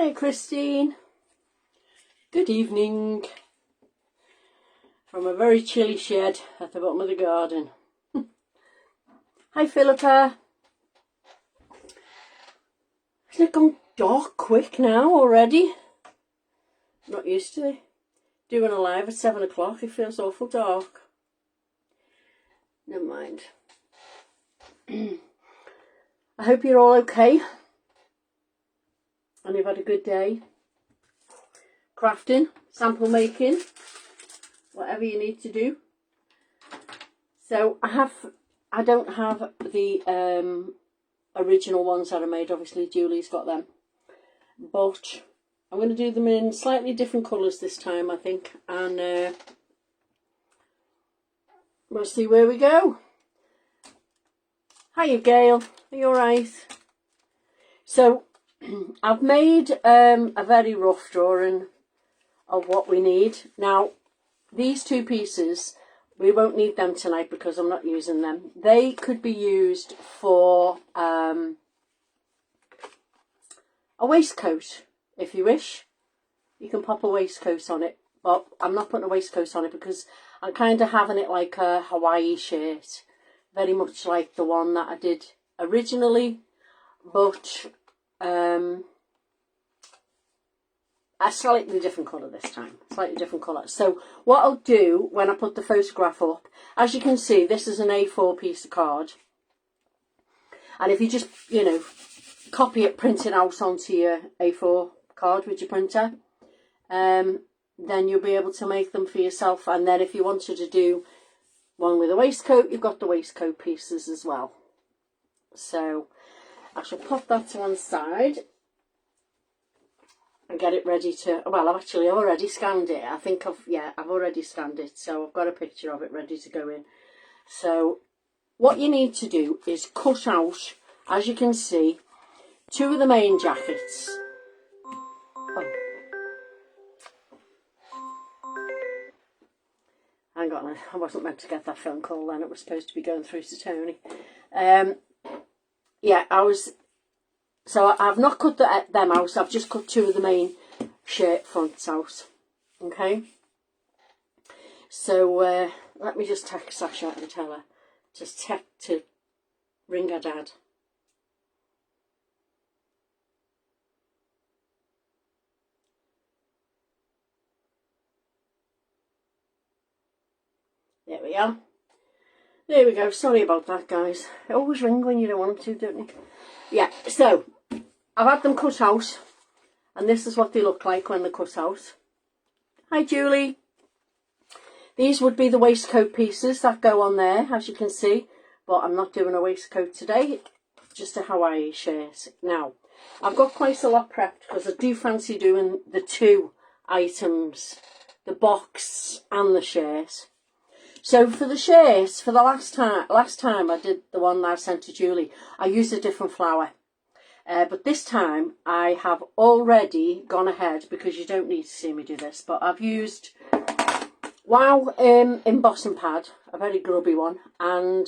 Hi Christine, good evening from a very chilly shed at the bottom of the garden. Hi Philippa. Isn't it gone dark quick now already? Not used to it. Doing a live at 7 o'clock, it feels awful dark. Never mind. I hope you're all okay and you've had a good day crafting, sample making, whatever you need to do. So I don't have the original ones that I made, obviously Julie's got them, but I'm going to do them in slightly different colours this time, I think, and we'll see where we go. Hiya Gail, are you alright? So I've made a very rough drawing of what we need. Now these two pieces, we won't need them tonight because I'm not using them. They could be used for a waistcoat if you wish. You can pop a waistcoat on it, but I'm not putting a waistcoat on it because I'm kind of having it like a Hawaii shirt, very much like the one that I did originally, but a slightly different colour this time, slightly different colour. So what I'll do when I put the photograph up, as you can see, this is an A4 piece of card, and if you just, you know, copy it, print it out onto your A4 card with your printer, then you'll be able to make them for yourself. And then if you wanted to do one with a waistcoat, you've got the waistcoat pieces as well. So I shall pop that to one side and get it ready to, well, I've actually already scanned it. I think I've already scanned it, so I've got a picture of it ready to go in. So what you need to do is cut out, as you can see, two of the main jackets. Oh. Hang on, I wasn't meant to get that phone call then. It was supposed to be going through to Tony. Yeah, so I've not cut them out, I've just cut two of the main shirt fronts out. Okay. So let me just text Sasha and tell her to ring her dad. There we are. There we go. Sorry about that, guys. They always ring when you don't want them to, don't they? Yeah, so I've had them cut out, and this is what they look like when they're cut out. Hi, Julie. These would be the waistcoat pieces that go on there, as you can see, but I'm not doing a waistcoat today, just a Hawaii shirt. Now, I've got quite a lot prepped because I do fancy doing the two items, the box and the shirt. So for the shirts, for the last time I did the one that I sent to Julie, I used a different flower. But this time I have already gone ahead, because you don't need to see me do this, but I've used Wow embossing pad, a very grubby one, and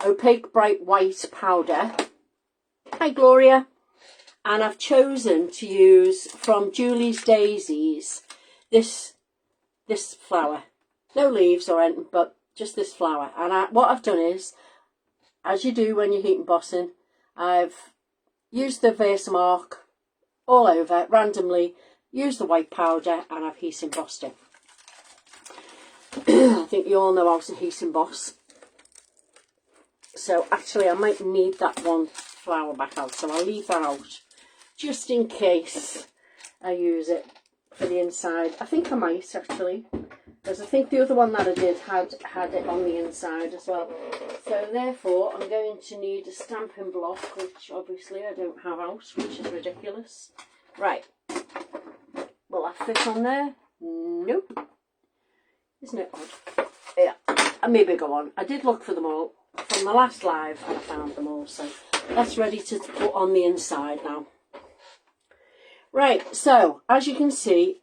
opaque bright white powder. Hi Gloria. And I've chosen to use from Julie's Daisies this flower. No leaves or anything, but just this flower. And what I've done is, as you do when you're heat embossing, I've used the Versamark all over, randomly, used the white powder, and I've heat embossed it. I think you all know how to heat emboss. So actually I might need that one flower back out, so I'll leave that out, just in case I use it for the inside. I think I might actually, because I think the other one that I did had it on the inside as well. So therefore I'm going to need a stamping block, which obviously I don't have out, which is ridiculous. Right, will that fit on there? Nope. Isn't it odd? Yeah, and maybe go on. I did look for them all from the last live and I found them all, so that's ready to put on the inside now. Right, so as you can see,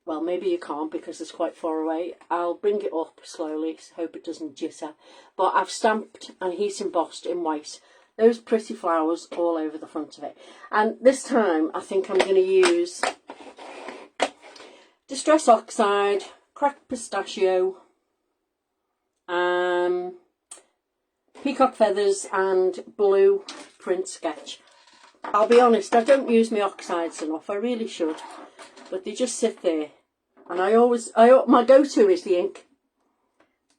well, maybe you can't because it's quite far away. I'll bring it up slowly, so hope it doesn't jitter. But I've stamped and heat embossed in white those pretty flowers all over the front of it. And this time I think I'm going to use Distress Oxide, Cracked Pistachio, Peacock Feathers and Blue Print Sketch. I'll be honest, I don't use my oxides enough. I really should, but they just sit there. And my go-to is the ink,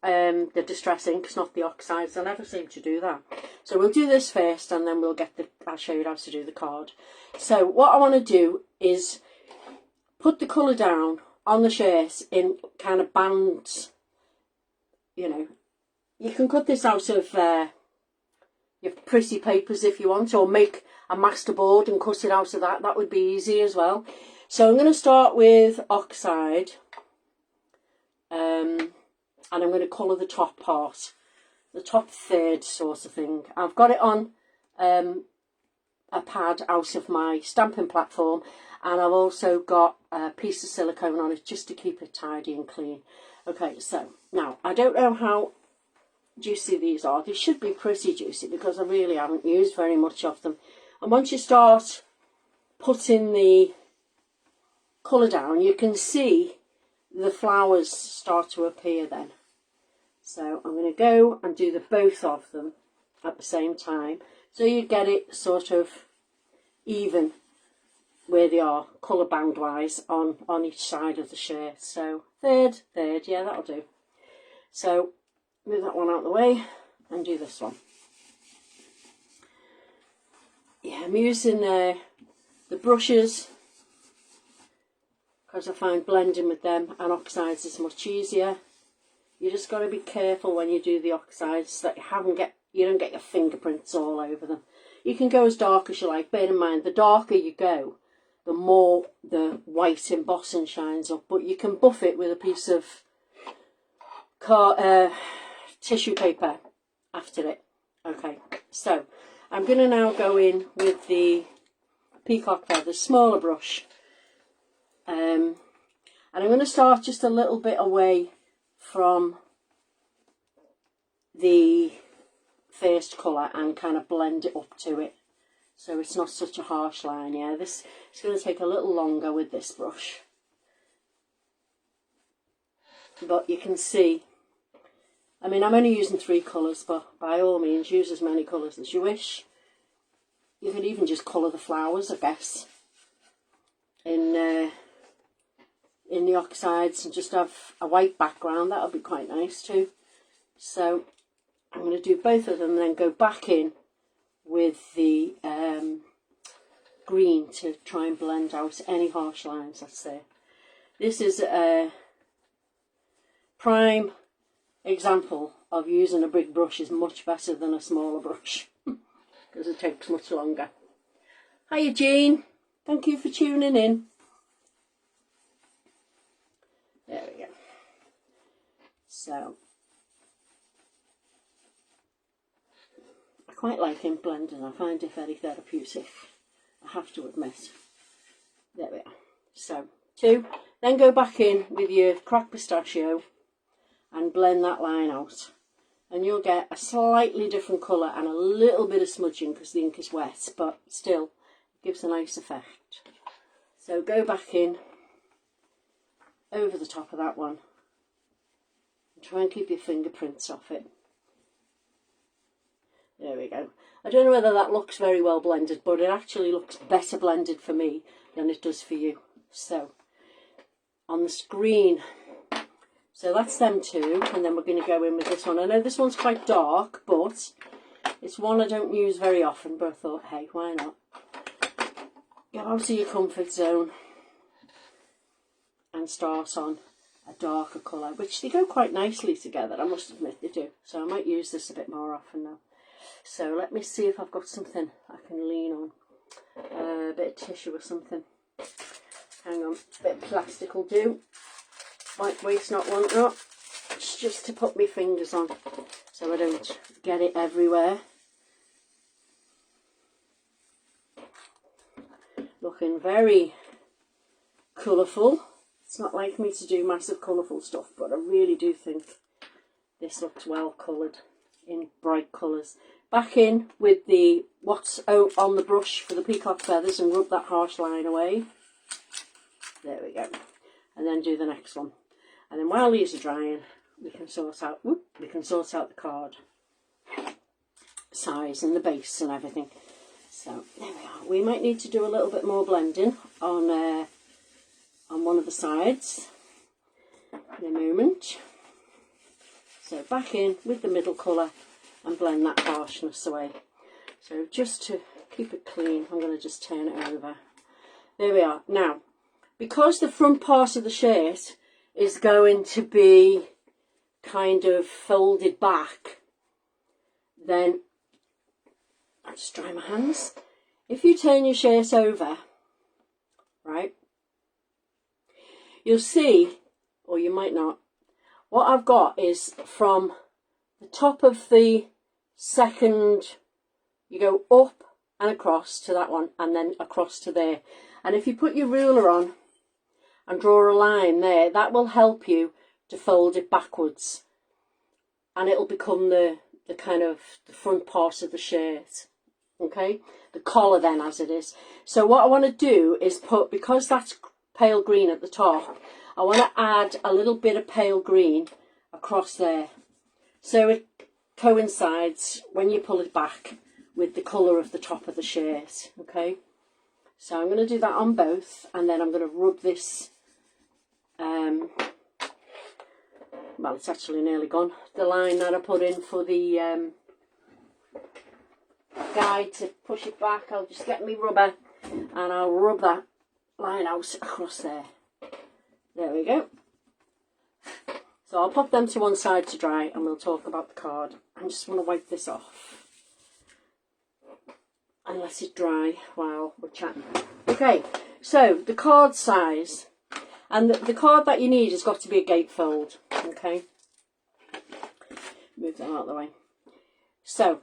the Distress ink, not the oxides. I never seem to do that. So we'll do this first, and then I'll show you how to do the card. So what I want to do is put the colour down on the shirt in kind of bands. You know, you can cut this out of your pretty papers if you want, or make a master board and cut it out of that. That would be easy as well. So I'm going to start with oxide, and I'm going to colour the top part, the top third sort of thing. I've got it on a pad out of my stamping platform, and I've also got a piece of silicone on it just to keep it tidy and clean. Okay, so now I don't know how juicy these are. They should be pretty juicy because I really haven't used very much of them. And once you start putting the colour down, you can see the flowers start to appear then. So I'm going to go and do the both of them at the same time, so you get it sort of even where they are colour band wise on each side of the shirt. So third, yeah, that'll do. So move that one out of the way and do this one. Yeah, I'm using the brushes because I find blending with them and oxides is much easier. You just got to be careful when you do the oxides that you don't get your fingerprints all over them. You can go as dark as you like. Bear in mind, the darker you go, the more the white embossing shines up. But you can buff it with a piece of tissue paper after it. Okay, so I'm going to now go in with the Peacock Feathers, smaller brush. And I'm going to start just a little bit away from the first colour and kind of blend it up to it, so it's not such a harsh line. Yeah, this is going to take a little longer with this brush, but you can see, I mean, I'm only using 3 colours, but by all means use as many colours as you wish. You could even just colour the flowers, I guess, in the oxides and just have a white background. That would be quite nice too. So I'm going to do both of them and then go back in with the green to try and blend out any harsh lines that's there. This is a prime example of using a big brush is much better than a smaller brush because it takes much longer. Hiya Jean, thank you for tuning in. There we go. So I quite like ink blending. I find it very therapeutic, I have to admit. There we are. So 2, then go back in with your cracked pistachio and blend that line out, and you'll get a slightly different colour and a little bit of smudging because the ink is wet, but still it gives a nice effect. So go back in over the top of that one and try and keep your fingerprints off it. There we go. I don't know whether that looks very well blended, but it actually looks better blended for me than it does for you. So on the screen, so that's them 2, and then we're going to go in with this one. I know this one's quite dark, but it's one I don't use very often, but I thought, hey, why not? Get out of your comfort zone and start on a darker colour, which they go quite nicely together, I must admit they do. So I might use this a bit more often now. So let me see if I've got something I can lean on. A bit of tissue or something. Hang on, a bit of plastic will do. White waste not, want not. It's just to put my fingers on so I don't get it everywhere. Looking very colourful. It's not like me to do massive colourful stuff, but I really do think this looks well coloured in bright colours. back in with the what's out on the brush for the peacock feathers and rub that harsh line away. There we go. And then do the next one. And then while these are drying, we can sort out the card size and the base and everything. So there we are. We might need to do a little bit more blending on one of the sides in a moment. So back in with the middle colour and blend that harshness away. So just to keep it clean, I'm going to just turn it over. There we are. Now, because the front part of the shirt is going to be kind of folded back, then I'll just dry my hands. If you turn your shirt over, right, you'll see, or you might not, what I've got is from the top of the second, you go up and across to that one and then across to there. And if you put your ruler on and draw a line there, that will help you to fold it backwards. And it'll become the kind of the front part of the shirt. Okay? The collar then as it is. So what I want to do is put, because that's pale green at the top, I want to add a little bit of pale green across there. So it coincides when you pull it back with the colour of the top of the shirt. Okay? So I'm going to do that on both, and then I'm going to rub this, well, it's actually nearly gone, the line that I put in for the guide to push it back. I'll just get my rubber and I'll rub that line out across there. There we go. So I'll pop them to one side to dry and we'll talk about the card. I just want to wipe this off and let it dry while we're chatting. Okay, so the card size, and the card that you need has got to be a gatefold. Okay, move that out of the way. So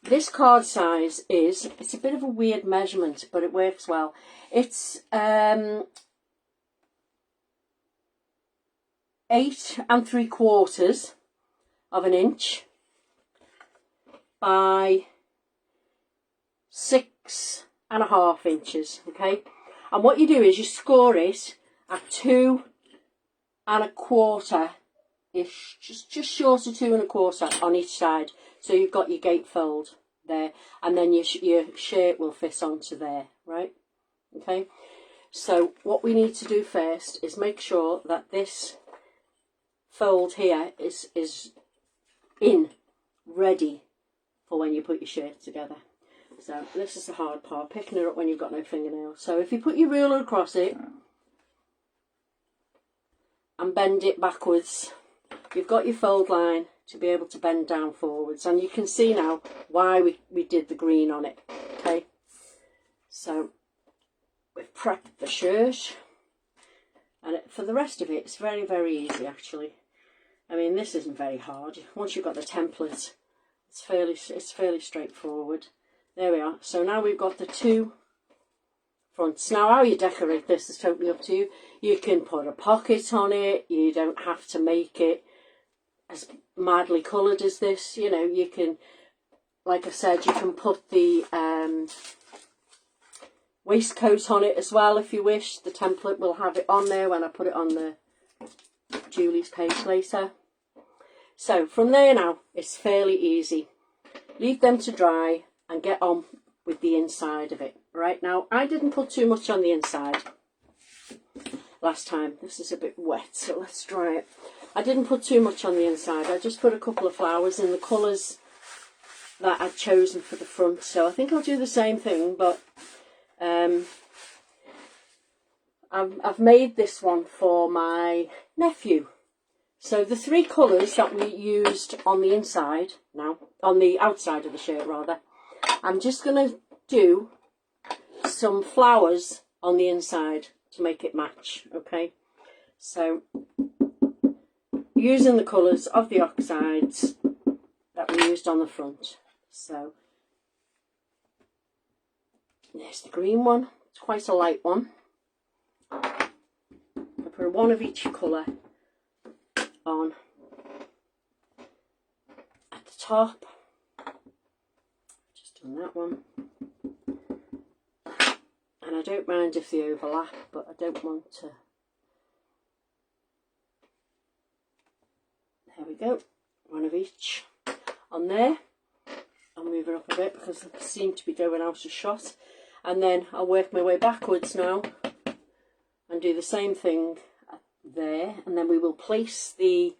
this card size is, it's a bit of a weird measurement, but it works well. It's 8 3/4 of an inch by 6 1/2 inches. Okay, and what you do is you score it at 2 1/4 ish, just short of 2 1/4 on each side. So you've got your gatefold there, and then your shirt will fit onto there, right? Okay, so what we need to do first is make sure that this fold here is in, ready for when you put your shirt together. So this is the hard part, picking it up when you've got no fingernails. So if you put your ruler across it and bend it backwards, you've got your fold line to be able to bend down forwards, and you can see now why we did the green on it. Okay, so we've prepped the shirt, and for the rest of it, it's very, very easy actually. I mean, this isn't very hard. Once you've got the template, it's fairly straightforward. There we are. So now we've got the two fronts. Now how you decorate this is totally up to you. You can put a pocket on it. You don't have to make it as madly coloured as this. You know, you can, like I said, you can put the waistcoat on it as well if you wish. The template will have it on there when I put it on the Julie's page later. So from there now, it's fairly easy. Leave them to dry and get on with the inside of it. Right, now I didn't put too much on the inside last time. This is a bit wet, so let's dry it. I didn't put too much on the inside. I just put a couple of flowers in the colours that I'd chosen for the front. So I think I'll do the same thing, but I've made this one for my nephew. So the three colours that we used on the inside, now on the outside of the shirt rather, I'm just going to do some flowers on the inside to make it match. Okay, so using the colours of the oxides that we used on the front. So there's the green one. It's quite a light one. I put one of each colour on at the top, and that one. And I don't mind if they overlap, but I don't want to. There we go, one of each on there. I'll move it up a bit because I seem to be going out of shot. And then I'll work my way backwards now and do the same thing there. And then we will place the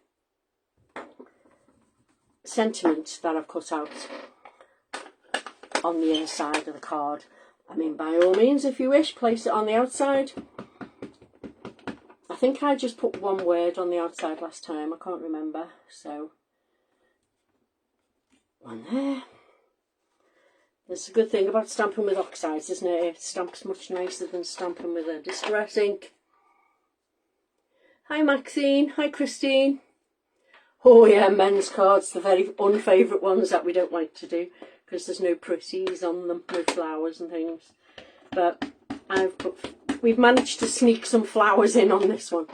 sentiment that I've cut out on the inner side of the card. I mean, by all means, if you wish, place it on the outside. I think I just put one word on the outside last time, I can't remember. So, one there. That's a good thing about stamping with oxides, isn't it? It stamps much nicer than stamping with a distress ink. Hi Maxine, hi Christine. Oh yeah, men's cards, the very unfavourite ones that we don't like to do because there's no pretties on them, no flowers and things. But we've managed to sneak some flowers in on this one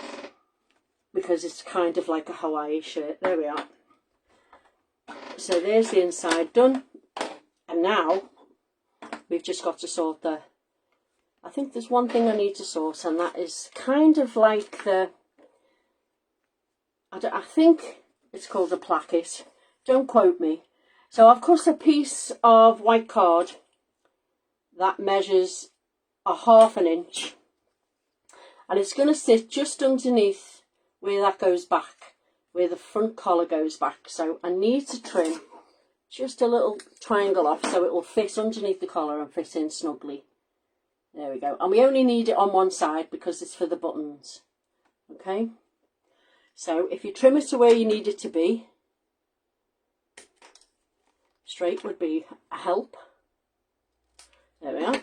because it's kind of like a Hawaii shirt. There we are. So there's the inside done. And now we've just got to sort I think there's one thing I need to sort, and that is kind of like I think it's called a placket. Don't quote me. So I've cut a piece of white card that measures a ½ inch, and it's going to sit just underneath where that goes back, where the front collar goes back. So I need to trim just a little triangle off so it will fit underneath the collar and fit in snugly. There we go. And we only need it on one side because it's for the buttons. Okay. So if you trim it to where you need it to be, straight would be a help. There we are.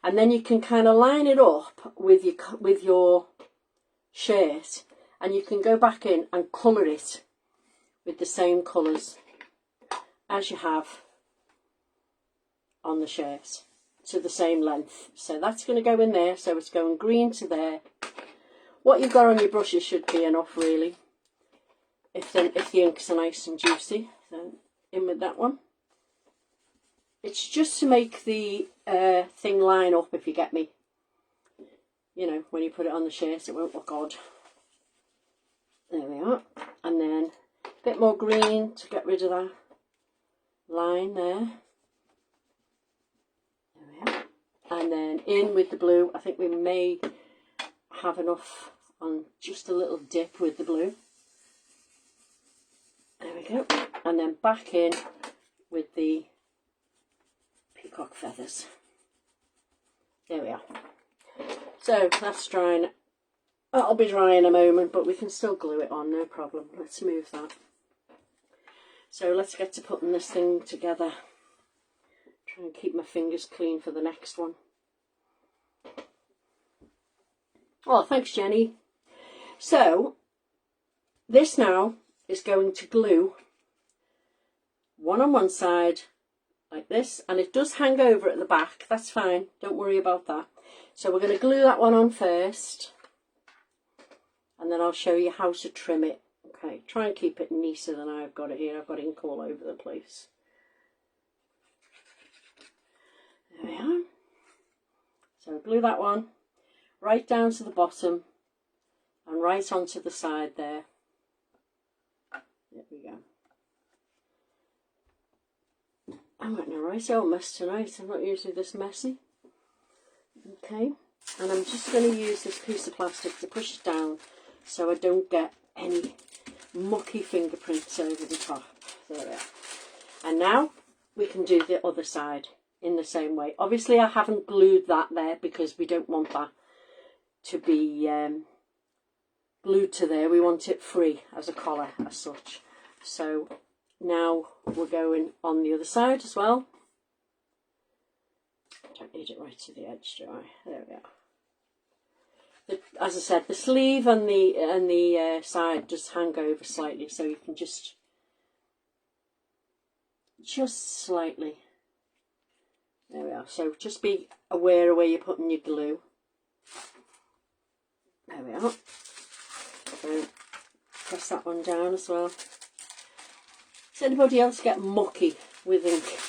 And then you can kind of line it up with your shirt, and you can go back in and colour it with the same colours as you have on the shirt, to the same length. So that's going to go in there, so it's going green to there. What you've got on your brushes should be enough, really, if the inks are nice and juicy. So in with that one. It's just to make the thing line up, if you get me. You know, when you put it on the shirt, it won't look odd. There we are. And then a bit more green to get rid of that line there. There we are. And then in with the blue. I think we may have enough on just a little dip with the blue. There we go. And then back in with the peacock feathers. There we are. So that's drying. That'll be dry in a moment, but we can still glue it on, no problem. Let's move that. So let's get to putting this thing together. Try and keep my fingers clean for the next one. Oh, thanks, Jenny. So this now is going to glue one on one side like this, and it does hang over at the back. That's fine, don't worry about that. So we're going to glue that one on first, and then I'll show you how to trim it. Okay, try and keep it neater than I've got it here. I've got ink all over the place. There we are. So glue that one right down to the bottom and right onto the side there. There we go. I'm getting a right old mess tonight. I'm not usually this messy. Okay, and I'm just going to use this piece of plastic to push it down so I don't get any mucky fingerprints over the top. There we are. And now we can do the other side in the same way. Obviously I haven't glued that there because we don't want that to be glued to there. We want it free as a collar as such. So now we're going on the other side as well. Don't need it right to the edge, do I? There we are. As I said, the sleeve and the side just hang over slightly, so you can just slightly. There we are. So just be aware of where you're putting your glue. There we are. So press that one down as well. Does anybody else get mucky with ink?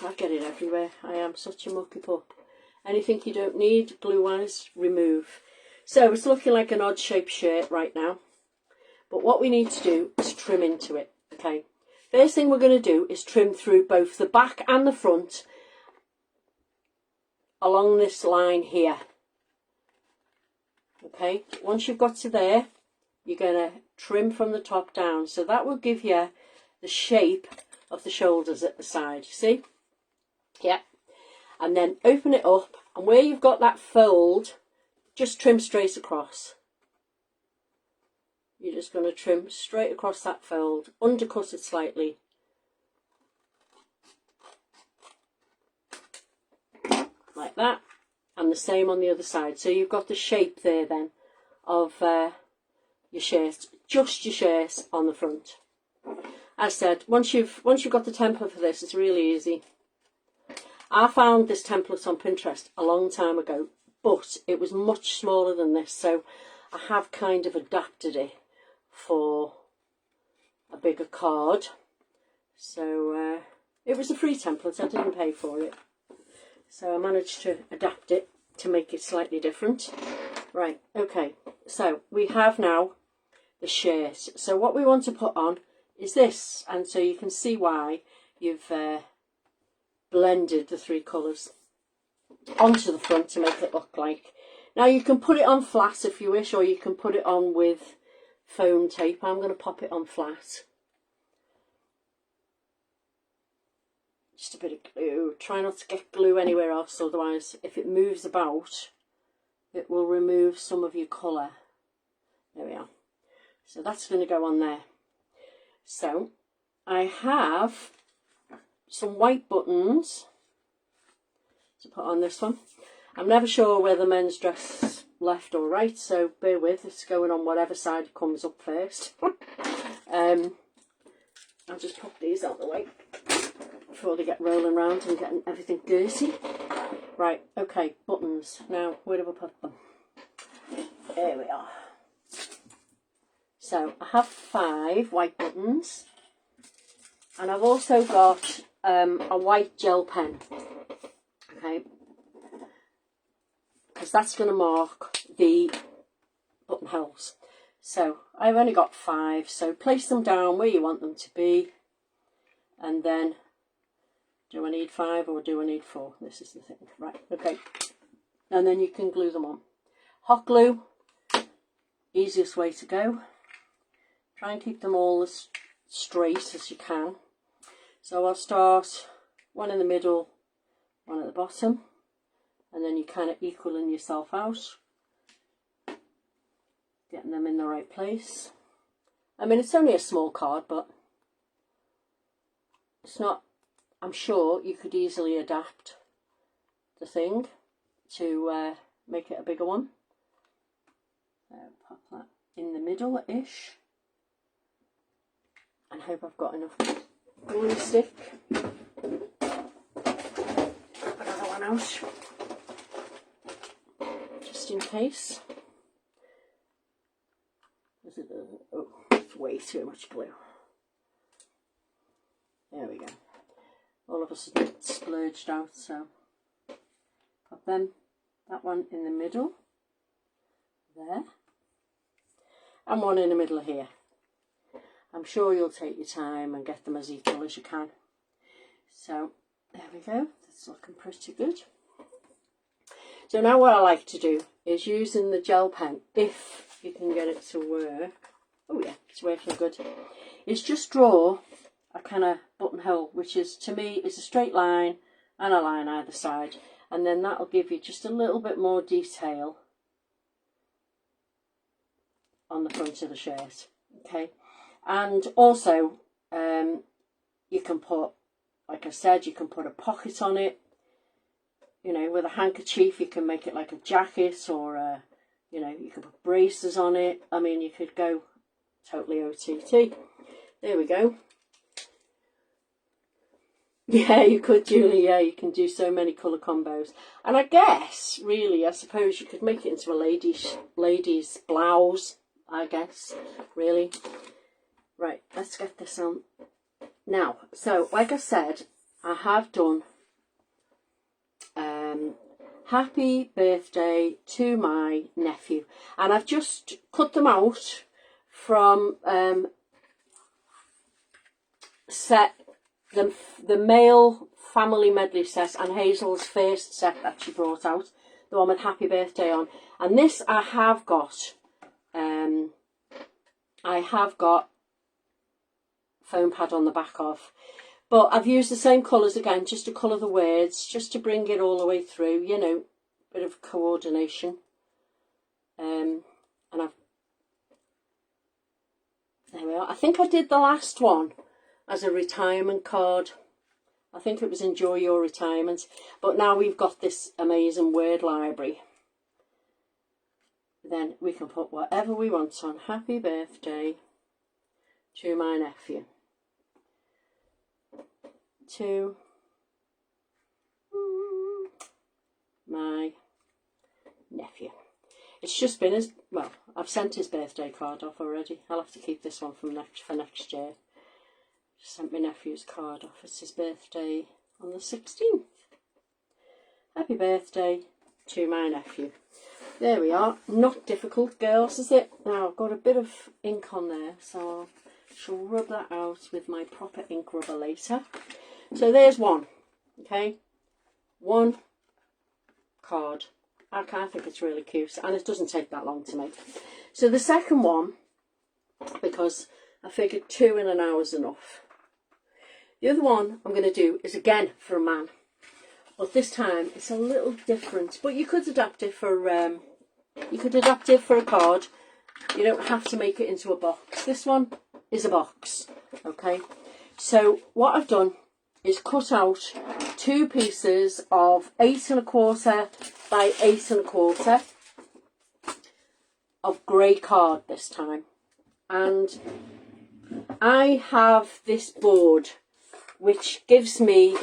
I get it everywhere. I am such a mucky pup. Anything you don't need, glue-wise, remove. So it's looking like an odd-shaped shirt right now. But what we need to do is trim into it, okay? First thing we're going to do is trim through both the back and the front along this line here. Okay, once you've got to there, you're going to trim from the top down. So that will give you the shape of the shoulders at the side, you see? Yeah. And then open it up, and where you've got that fold, just trim straight across. You're just going to trim straight across that fold, undercut it slightly. Like that. And the same on the other side. So you've got the shape there then of your shirt, just your shirt on the front. As I said, once you've got the template for this, it's really easy. I found this template on Pinterest a long time ago, but it was much smaller than this, so I have kind of adapted it for a bigger card. So it was a free template, I didn't pay for it. So I managed to adapt it to make it slightly different. Right, okay, so we have now the shirt. So what we want to put on is this, and so you can see why you've blended the three colours onto the front to make it look like. Now you can put it on flat if you wish, or you can put it on with foam tape. I'm going to pop it on flat. Just a bit of glue. Try not to get glue anywhere else, otherwise if it moves about it will remove some of your colour. There we are. So that's going to go on there. So I have some white buttons to put on this one. I'm never sure whether men's dress left or right, so bear with, it's going on whatever side comes up first. I'll just put these out the way before they get rolling around and getting everything dirty. Right, okay, buttons. Now, where do I put them? There we are. So I have 5 white buttons, and I've also got a white gel pen, okay, because that's going to mark the buttonholes. So I've only got 5, so place them down where you want them to be, and then do I need 5 or do I need 4? This is the thing, right, okay, and then you can glue them on. Hot glue, easiest way to go. Try and keep them all as straight as you can. So I'll start one in the middle, one at the bottom, and then you kind of equaling yourself out, getting them in the right place. I mean, it's only a small card, but it's not, I'm sure you could easily adapt the thing to make it a bigger one. Pop that in the middle-ish. And hope I've got enough glue stick. Another one out, just in case. Is it? Oh, it's way too much glue. There we go. All of a sudden it's splurged out, so pop them. That one in the middle, there, and one in the middle here. I'm sure you'll take your time and get them as equal as you can. So there we go, that's looking pretty good. So now what I like to do is using the gel pen, if you can get it to work. Oh yeah, it's working good. Is just draw a kind of buttonhole, which is, to me, is a straight line and a line either side. And then that'll give you just a little bit more detail on the front of the shirt, okay? And also, you can put, like I said, you can put a pocket on it. You know, with a handkerchief, you can make it like a jacket, or, you know, you can put braces on it. I mean, you could go totally OTT. There we go. Yeah, you could, Julie. Yeah, you can do so many colour combos. And I guess, really, I suppose you could make it into a lady's blouse, I guess, really. Right, let's get this on now. So, like I said, I have done happy birthday to my nephew, and I've just cut them out from set the male family medley set and Hazel's first set that she brought out, the one with happy birthday on. And this I have got foam pad on the back of, but I've used the same colours again just to colour the words, just to bring it all the way through, you know, bit of coordination. And there we are. I think I did the last one as a retirement card. I think it was enjoy your retirement, but now we've got this amazing word library. Then we can put whatever we want on. Happy birthday to my nephew. To my nephew. It's just been his, well, I've sent his birthday card off already. I'll have to keep this one for next year. Just sent my nephew's card off. It's his birthday on the 16th. Happy birthday to my nephew. There we are. Not difficult, girls, is it? Now I've got a bit of ink on there, so I shall rub that out with my proper ink rubber later. So there's one, okay? One card. I think it's really cute, and it doesn't take that long to make. So the second one, because I figured 2 in an hour is enough. The other one I'm going to do is again for a man, but this time it's a little different. But you could adapt it for a card. You don't have to make it into a box. This one is a box, okay? So what I've done is cut out 2 pieces of 8 1/4 by 8 1/4 of grey card this time, and I have this board which gives me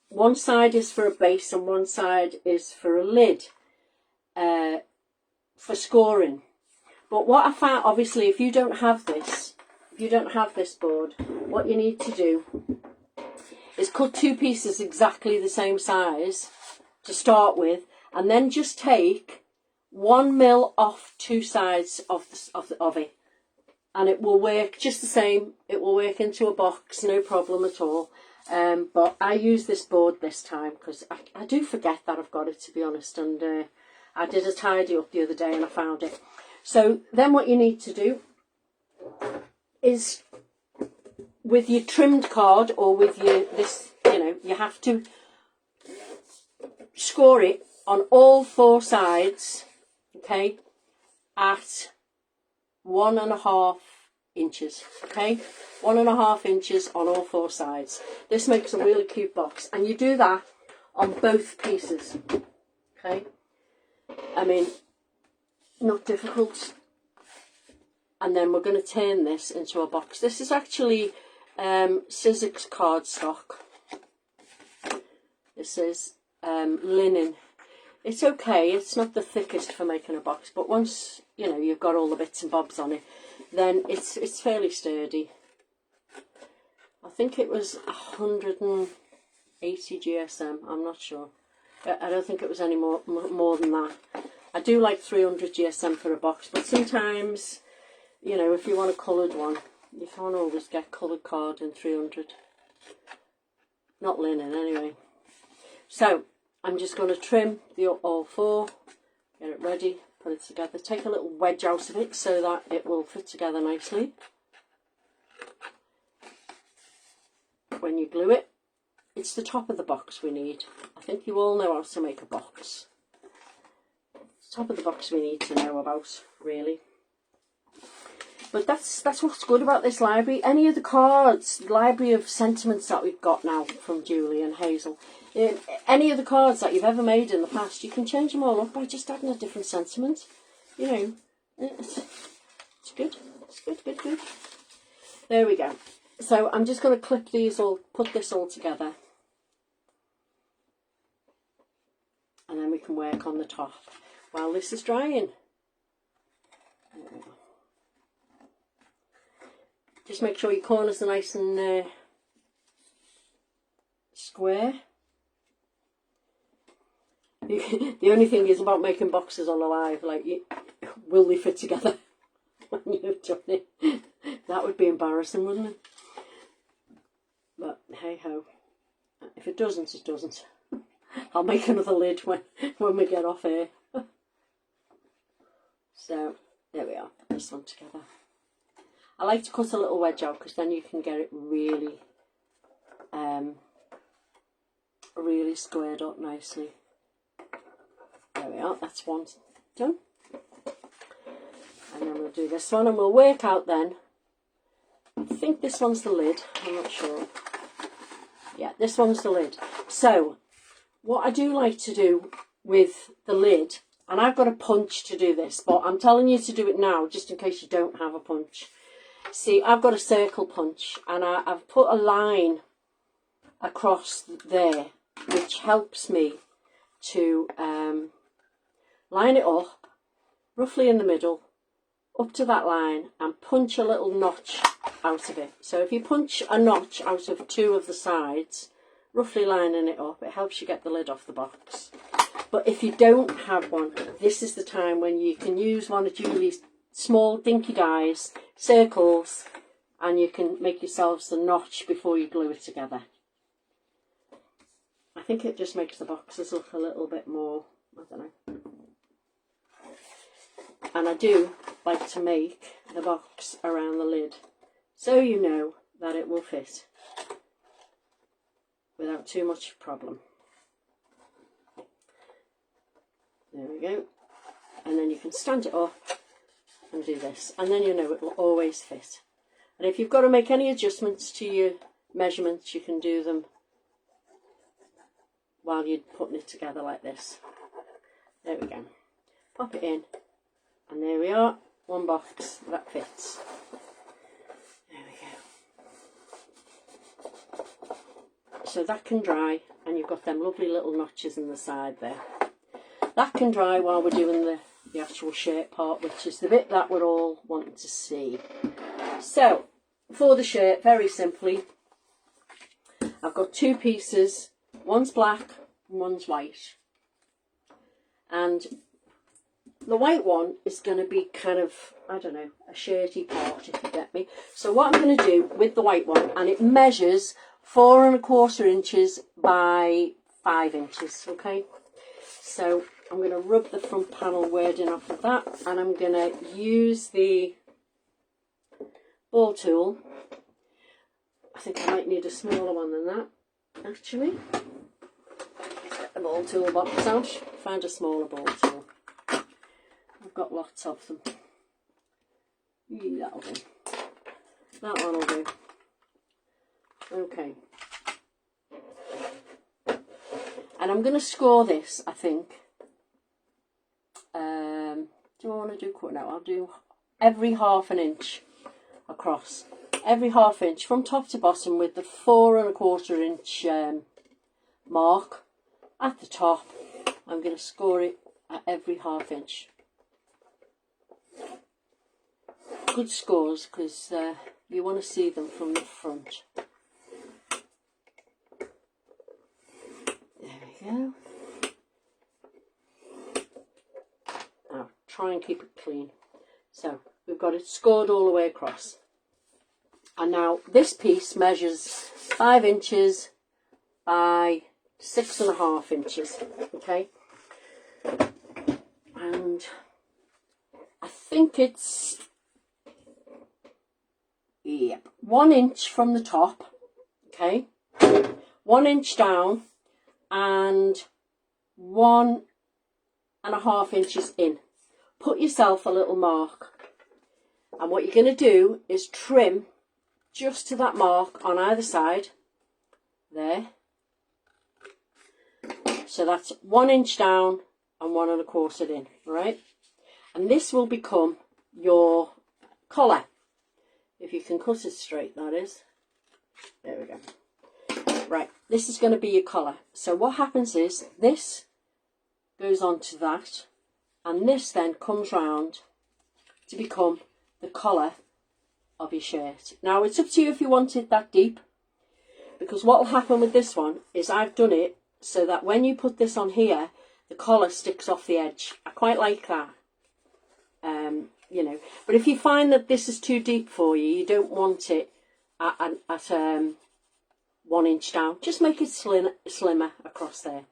one side is for a base and one side is for a lid for scoring. But what I found, obviously, if you don't have this board, what you need to do is cut 2 pieces exactly the same size to start with, and then just take 1 mil off 2 sides of it, and it will work just the same. It will work into a box, no problem at all. But I use this board this time because I do forget that I've got it, to be honest, and I did a tidy up the other day and I found it. So then what you need to do is, with your trimmed card or with your you have to score it on all 4 sides, okay, at 1.5 inches, okay, 1.5 inches on all 4 sides. This makes a really cute box, and you do that on both pieces, okay. I mean, not difficult. And then we're going to turn this into a box. This is actually Sizzix cardstock. This is linen. It's okay, it's not the thickest for making a box, but once you know you've got all the bits and bobs on it, then it's fairly sturdy. I think it was 180 GSM, I'm not sure. I don't think it was any more than that. I do like 300 GSM for a box, but sometimes, you know, if you want a coloured one, you can't always get coloured card in 300. Not linen, anyway. So, I'm just going to trim all 4, get it ready, put it together. Take a little wedge out of it so that it will fit together nicely. When you glue it, it's the top of the box we need. I think you all know how to make a box. It's the top of the box we need to know about, really. But that's what's good about this library. Any of the cards, library of sentiments that we've got now from Julie and Hazel, any of the cards that you've ever made in the past, you can change them all up by just adding a different sentiment. You know, it's good. It's good. There we go. So I'm just going to clip these all, put this all together, and then we can work on the top while this is drying. Just make sure your corners are nice and square. The only thing is about making boxes on a live, like, will they fit together when you've done it? That would be embarrassing, wouldn't it? But hey ho, if it doesn't, it doesn't. I'll make another lid when we get off here. So there we are, put this one together. I like to cut a little wedge out because then you can get it really, really squared up nicely. There we are, that's one done. And then we'll do this one and we'll work out then. I think this one's the lid, I'm not sure. Yeah, this one's the lid. So, what I do like to do with the lid, and I've got a punch to do this, but I'm telling you to do it now just in case you don't have a punch. See, I've got a circle punch and I've put a line across there which helps me to line it up roughly in the middle up to that line and punch a little notch out of it. So if you punch a notch out of two of the sides, roughly lining it up, it helps you get the lid off the box. But if you don't have one, this is the time when you can use one of Julie's small dinky dies, circles, and you can make yourselves the notch before you glue it together. I think it just makes the boxes look a little bit more, I don't know. And I do like to make the box around the lid so you know that it will fit without too much problem. There we go. And then you can stand it up and do this, and then you know it will always fit. And if you've got to make any adjustments to your measurements, you can do them while you're putting it together like this. There we go. Pop it in, and there we are, one box that fits. There we go. So that can dry, and you've got them lovely little notches in the side there. That can dry while we're doing the actual shirt part, which is the bit that we're all wanting to see. So, for the shirt, very simply, I've got two pieces. One's black and one's white. And the white one is going to be kind of, I don't know, a shirty part, if you get me. So what I'm going to do with the white one, and it measures 4 1/4 inches by 5 inches, okay? So I'm going to rub the front panel wording off of that, and I'm going to use the ball tool. I think I might need a smaller one than that, actually. Get the ball tool box out, find a smaller ball tool. I've got lots of them. Yeah, that'll do. That one will do. Okay. And I'm going to score this, I think. Do I want to do quarter? No, I'll do every 1/2 inch across. Every 1/2 inch from top to bottom with the 4 1/4 inch mark at the top. I'm going to score it at every 1/2 inch. Good scores, because you want to see them from the front. There we go. Now try and keep it clean. So we've got it scored all the way across. And now this piece measures 5 inches by 6 1/2 inches. Okay. And I think it's 1 inch from the top, okay, 1 inch down, and 1 1/2 inches in. Put yourself a little mark, and what you're going to do is trim just to that mark on either side, there. So that's 1 inch down and 1 1/4 in, right? And this will become your collar. If you can cut it straight, that is. There we go. Right, this is going to be your collar. So what happens is this goes on to that, and this then comes round to become the collar of your shirt. Now it's up to you if you want it that deep, because what will happen with this one is I've done it so that when you put this on here, the collar sticks off the edge. I quite like that. You know, but if you find that this is too deep for you, you don't want it at 1 inch down, just make it slimmer across there.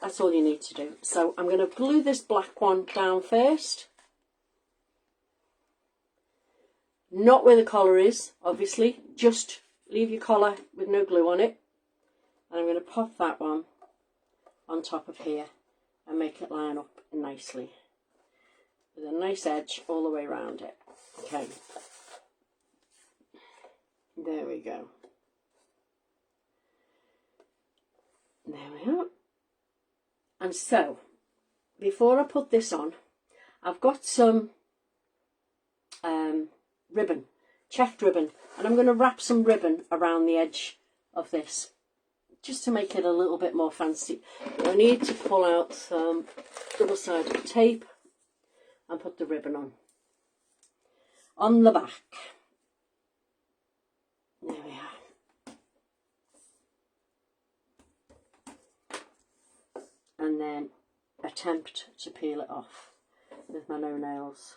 That's all you need to do. So I'm going to glue this black one down first. Not where the collar is, obviously. Just leave your collar with no glue on it. And I'm going to pop that one on top of here and make it line up nicely, with a nice edge all the way around it. Okay. There we go. There we are. And so, before I put this on, I've got some ribbon, checked ribbon, and I'm going to wrap some ribbon around the edge of this, just to make it a little bit more fancy. I need to pull out some double-sided tape and put the ribbon on the back. There we are. And then attempt to peel it off with my no nails.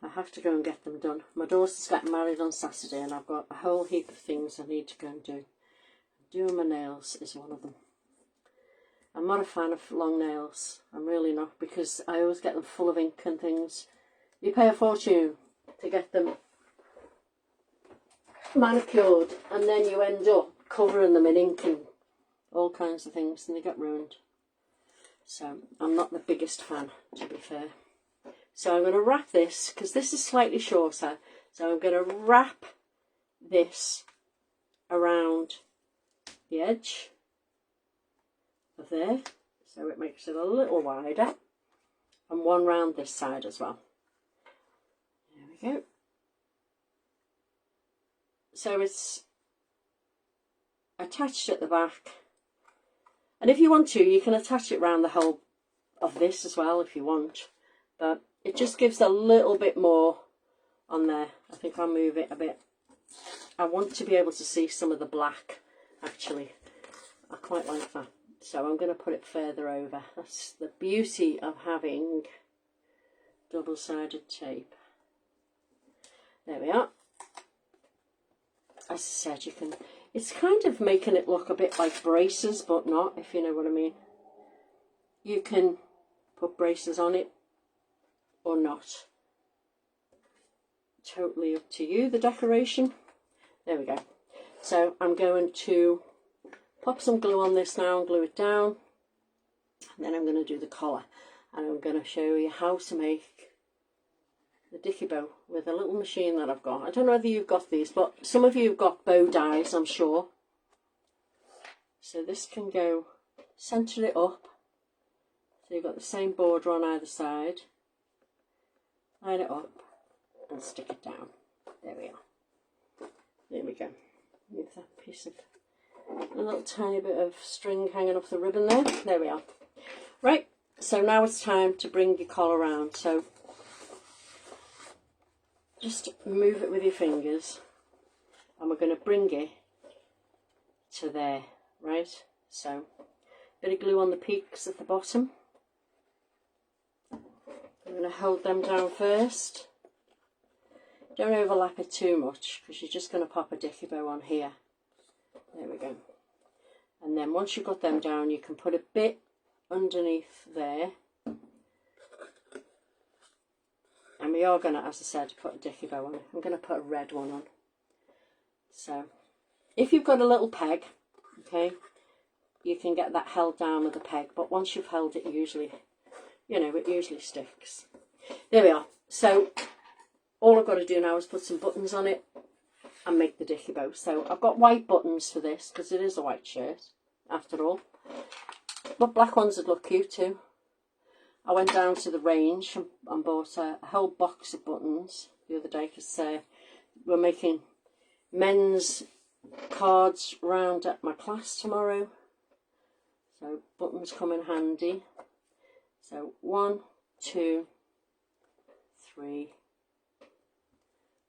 I have to go and get them done. My daughter's getting married on Saturday and I've got a whole heap of things I need to go and do. Doing my nails is one of them. I'm not a fan of long nails. I'm really not, because I always get them full of ink and things. You pay a fortune to get them manicured and then you end up covering them in ink and all kinds of things and they get ruined. So I'm not the biggest fan, to be fair. So I'm going to wrap this, because this is slightly shorter, so I'm going to wrap this around the edge of there, so it makes it a little wider, and one round this side as well. There we go. So it's attached at the back, and if you want to, you can attach it around the whole of this as well if you want, but it just gives a little bit more on there. I think I'll move it a bit. I want to be able to see some of the black, actually. I quite like that. So I'm going to put it further over. That's the beauty of having double-sided tape. There we are. As I said, you can, it's kind of making it look a bit like braces, but not, if you know what I mean. You can put braces on it or not. Totally up to you, the decoration. There we go. So I'm going to pop some glue on this now and glue it down. And then I'm going to do the collar. And I'm going to show you how to make the dicky bow with a little machine that I've got. I don't know whether you've got these, but some of you have got bow dies, I'm sure. So this can go, centre it up. So you've got the same border on either side. Line it up and stick it down. There we are. There we go. Move that piece of, a little tiny bit of string hanging off the ribbon there. There we are. Right, so now it's time to bring your collar around. So just move it with your fingers and we're going to bring it to there, right? So bit of glue on the peaks at the bottom. I'm going to hold them down first. Don't overlap it too much because you're just going to pop a dicky bow on here. There we go. And then once you've got them down, you can put a bit underneath there. And we are going to, as I said, put a dicky bow on it. I'm going to put a red one on. So if you've got a little peg, okay, you can get that held down with a peg. But once you've held it, usually, you know, it usually sticks. There we are. So all I've got to do now is put some buttons on it and make the dicky bow. So I've got white buttons for this because it is a white shirt after all. But black ones would look cute too. I went down to the range and bought a whole box of buttons the other day because we're making men's cards round at my class tomorrow. So buttons come in handy. So 1, 2, 3,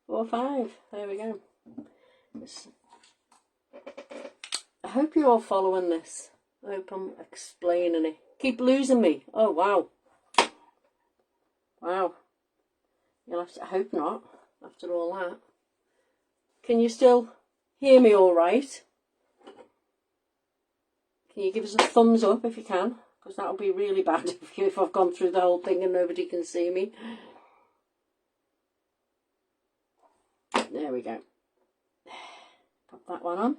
4, 4, 5. There we go. I hope you're all following this. I hope I'm explaining it. Keep losing me. Oh, wow. Wow. You'll have to, I hope not, after all that. Can you still hear me all right? Can you give us a thumbs up if you can? Because that'll be really bad if I've gone through the whole thing and nobody can see me. There we go. Pop that one on.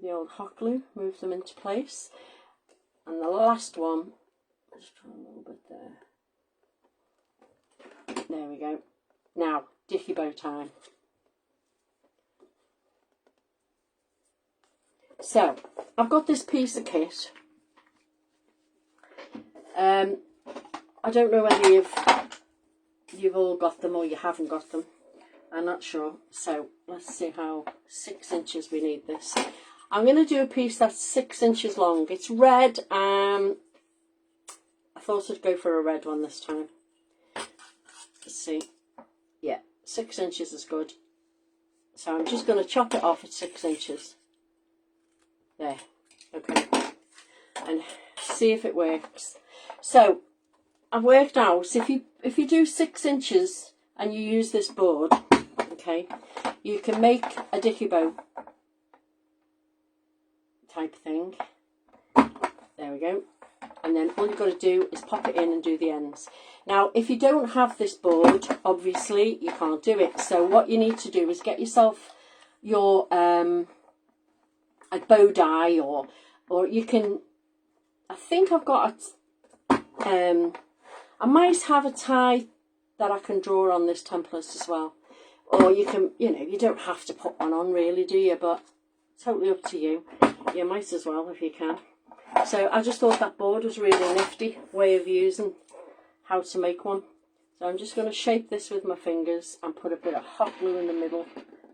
The old hot glue, move them into place. And the last one, just put a little bit there. There we go. Now, dicky bow time. So, I've got this piece of kit. I don't know whether you've all got them or you haven't got them. I'm not sure. So, let's see how 6 inches we need this. I'm going to do a piece that's 6 inches long. It's red. I thought I'd go for a red one this time. Let's see. Yeah, 6 inches is good. So I'm just going to chop it off at 6 inches. There. Okay. And see if it works. So I've worked out if you do 6 inches and you use this board, okay, you can make a dicky bow type thing. There we go. And then all you've got to do is pop it in and do the ends. Now, if you don't have this board, obviously you can't do it. So what you need to do is get yourself your a bow die, or you can. I think I've got a. I might have a tie that I can draw on this template as well, or you can. You know, you don't have to put one on really, do you? But totally up to you. You might as well if you can. So I just thought that board was really nifty way of using how to make one. So I'm just going to shape this with my fingers and put a bit of hot glue in the middle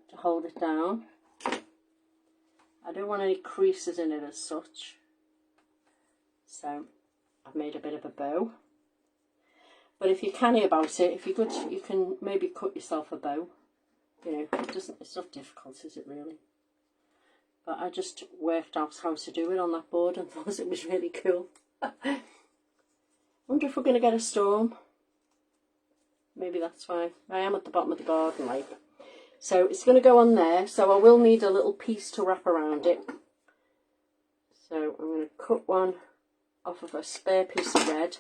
to hold it down. I don't want any creases in it as such. So I've made a bit of a bow. But if you're canny about it, if you're good, you can maybe cut yourself a bow. You know, it's not difficult, is it really? But I just worked out how to do it on that board and thought it was really cool. Wonder if we're going to get a storm. Maybe that's why. I am at the bottom of the garden, like. So it's going to go on there. So I will need a little piece to wrap around it. So I'm going to cut one off of a spare piece of red.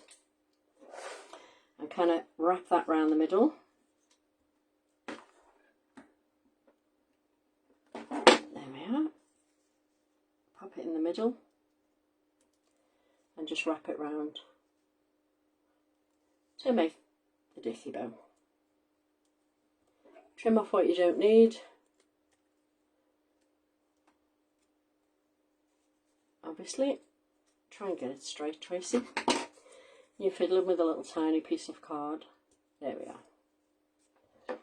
And kind of wrap that around the middle. There we are. Pop it in the middle and just wrap it round to make the dicky bow. Trim off what you don't need. Obviously, try and get it straight, Tracy. You're fiddling with a little tiny piece of card. There we are.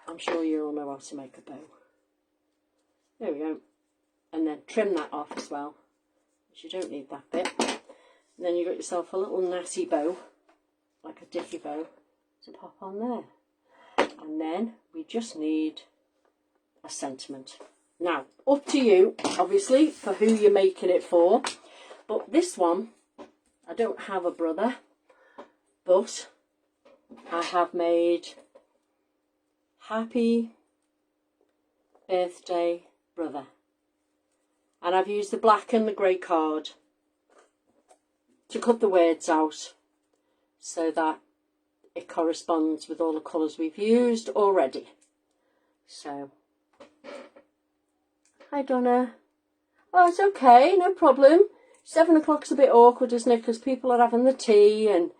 I'm sure you all know how to make a bow. There we go. And then trim that off as well, because you don't need that bit. And then you've got yourself a little natty bow, like a dicky bow, to pop on there. And then we just need a sentiment. Now, up to you, obviously, for who you're making it for. But this one, I don't have a brother, but I have made Happy Birthday Brother. And I've used the black and the grey card to cut the words out so that it corresponds with all the colours we've used already. So, hi Donna. Oh, it's okay, no problem. 7 o'clock's a bit awkward, isn't it? Because people are having the tea and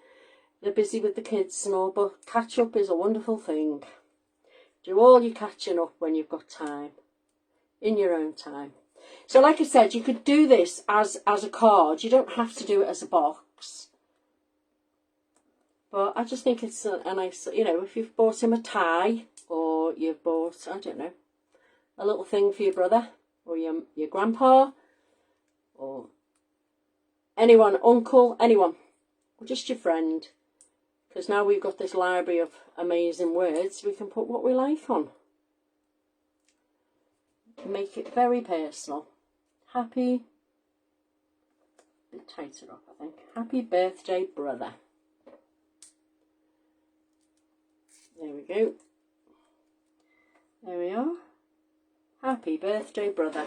they're busy with the kids and all. But catch up is a wonderful thing. Do all your catching up when you've got time. In your own time. So like I said, you could do this as a card. You don't have to do it as a box. But I just think it's a nice, you know, if you've bought him a tie, or you've bought, I don't know, a little thing for your brother, or your grandpa, or anyone, uncle, anyone, or just your friend, Because now we've got this library of amazing words, we can put what we like on. Make it very personal. Happy, a bit tighter up I think. Happy birthday, brother. There we go. There we are. Happy birthday, brother.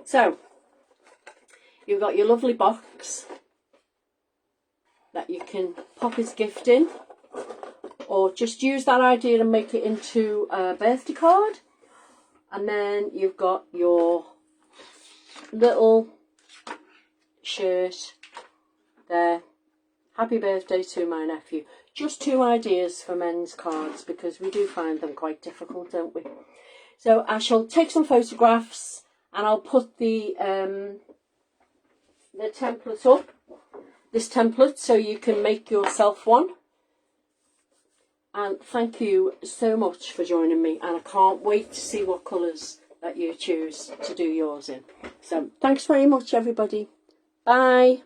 So, you've got your lovely box that you can pop his gift in, or just use that idea and make it into a birthday card. And then you've got your little shirt there. Happy birthday to my nephew. Just 2 ideas for men's cards, because we do find them quite difficult, don't we? So I shall take some photographs and I'll put the template up. This template, so you can make yourself one. And thank you so much for joining me, and I can't wait to see what colours that you choose to do yours in. So thanks very much everybody. Bye.